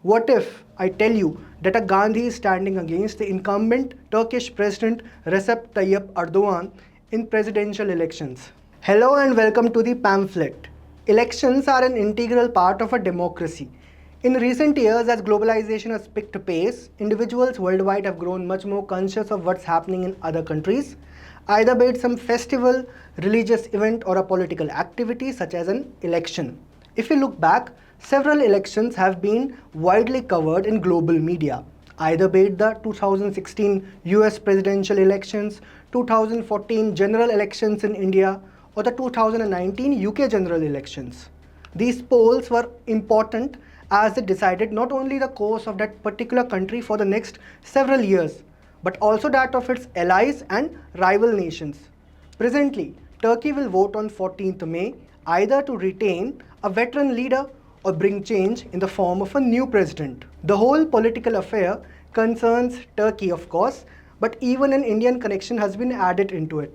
What if I tell you that a Gandhi is standing against the incumbent Turkish President Recep Tayyip Erdoğan in presidential elections? Hello and welcome to the Pamphlet. Elections are an integral part of a democracy. In recent years, as globalization has picked pace, individuals worldwide have grown much more conscious of what's happening in other countries, either be it some festival, religious event, or a political activity such as an election. If you look back, several elections have been widely covered in global media, either be it the 2016 US presidential elections, 2014 general elections in India, or the 2019 UK general elections. These polls were important as they decided not only the course of that particular country for the next several years, but also that of its allies and rival nations. Presently, Turkey will vote on 14th May either to retain a veteran leader or bring change in the form of a new president. The whole political affair concerns Turkey, of course, but even an Indian connection has been added into it.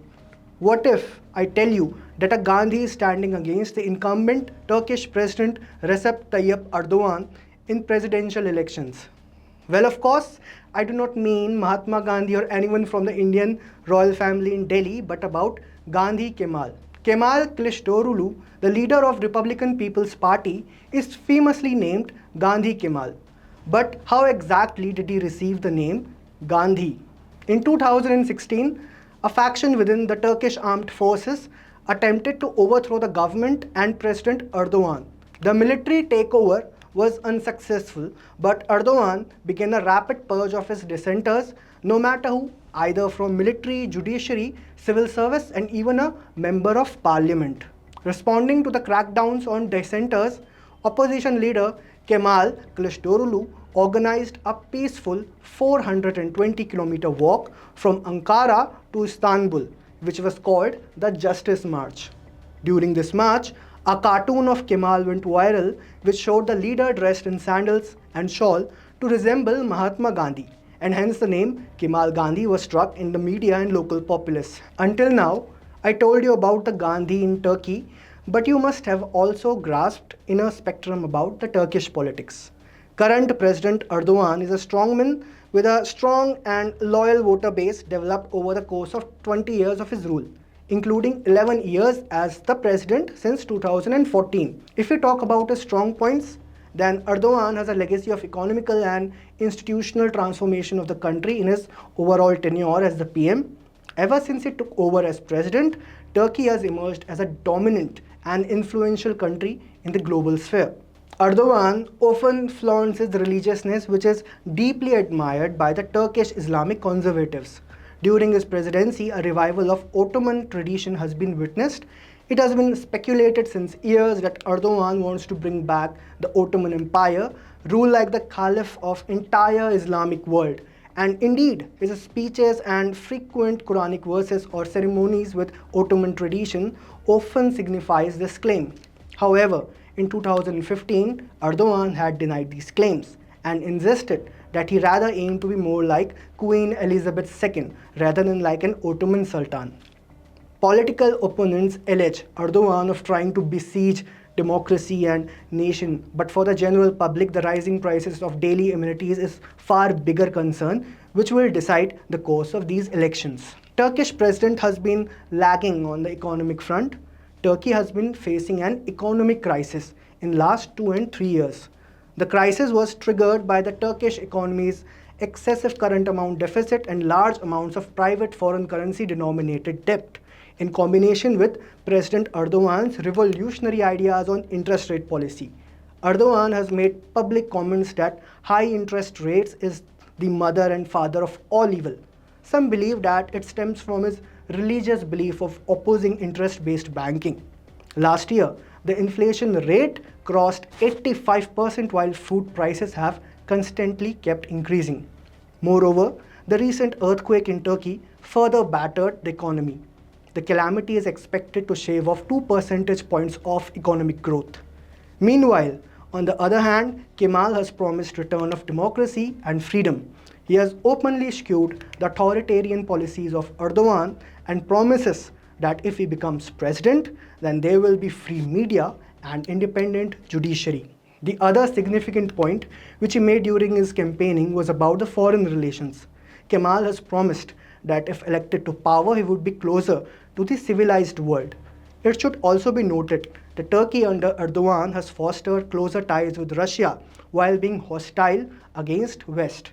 What if I tell you that a Gandhi is standing against the incumbent Turkish President Recep Tayyip Erdoğan in presidential elections? Well, of course, I do not mean Mahatma Gandhi or anyone from the Indian royal family in Delhi, but about Gandhi Kemal. Kemal Kılıçdaroğlu, the leader of Republican People's Party, is famously named Gandhi Kemal. But how exactly did he receive the name Gandhi? In 2016, a faction within the Turkish armed forces attempted to overthrow the government and President Erdogan. The military takeover was unsuccessful, but Erdogan began a rapid purge of his dissenters, no matter who, either from military, judiciary, civil service, and even a member of parliament. Responding to the crackdowns on dissenters, opposition leader Kemal Kılıçdaroğlu organized a peaceful 420-kilometer walk from Ankara to Istanbul, which was called the Justice March. During this march, a cartoon of Kemal went viral, which showed the leader dressed in sandals and shawl to resemble Mahatma Gandhi, and hence the name Kemal Gandhi was struck in the media and local populace. Until now, I told you about the Gandhi in Turkey, but you must have also grasped inner spectrum about the Turkish politics. Current President Erdogan is a strongman with a strong and loyal voter base developed over the course of 20 years of his rule, including 11 years as the president since 2014. If we talk about his strong points, then Erdogan has a legacy of economical and institutional transformation of the country in his overall tenure as the PM. Ever since he took over as president, Turkey has emerged as a dominant and influential country in the global sphere. Erdogan often flaunts his religiousness, which is deeply admired by the Turkish Islamic conservatives. During his presidency, a revival of Ottoman tradition has been witnessed. It has been speculated since years that Erdogan wants to bring back the Ottoman Empire, rule like the Caliph of entire Islamic world. And indeed, his speeches and frequent Quranic verses or ceremonies with Ottoman tradition often signifies this claim. However, in 2015, Erdogan had denied these claims and insisted that he rather aimed to be more like Queen Elizabeth II rather than like an Ottoman Sultan. Political opponents allege Erdogan of trying to besiege democracy and nation, but for the general public, the rising prices of daily amenities is far bigger concern, which will decide the course of these elections. Turkish president has been lagging on the economic front. Turkey has been facing an economic crisis in last 2 and 3 years. The crisis was triggered by the Turkish economy's excessive current account deficit and large amounts of private foreign currency denominated debt, in combination with President Erdogan's revolutionary ideas on interest rate policy. Erdogan has made public comments that high interest rates is the mother and father of all evil. Some believe that it stems from his religious belief of opposing interest-based banking. Last year, the inflation rate crossed 85% while food prices have constantly kept increasing. Moreover, the recent earthquake in Turkey further battered the economy. The calamity is expected to shave off 2 percentage points of economic growth. Meanwhile, on the other hand, Kemal has promised return of democracy and freedom. He has openly skewed the authoritarian policies of Erdogan and promises that if he becomes president, then there will be free media and independent judiciary. The other significant point which he made during his campaigning was about the foreign relations. Kemal has promised that if elected to power, he would be closer to the civilized world. It should also be noted that Turkey under Erdogan has fostered closer ties with Russia while being hostile against West.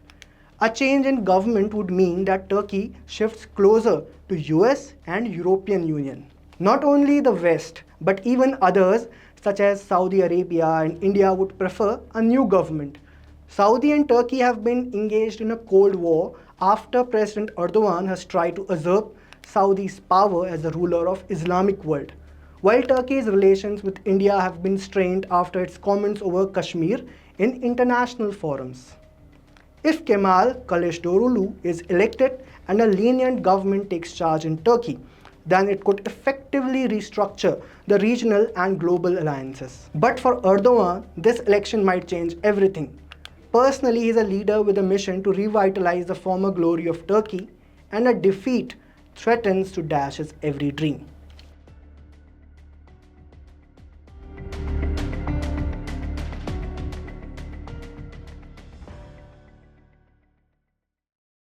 A change in government would mean that Turkey shifts closer to US and European Union. Not only the West, but even others such as Saudi Arabia and India would prefer a new government. Saudi and Turkey have been engaged in a cold war after President Erdogan has tried to usurp Saudi's power as the ruler of Islamic world. While Turkey's relations with India have been strained after its comments over Kashmir in international forums. If Kemal Kılıçdaroğlu is elected and a lenient government takes charge in Turkey, then it could effectively restructure the regional and global alliances. But for Erdogan, this election might change everything. Personally, he is a leader with a mission to revitalize the former glory of Turkey, and a defeat threatens to dash his every dream.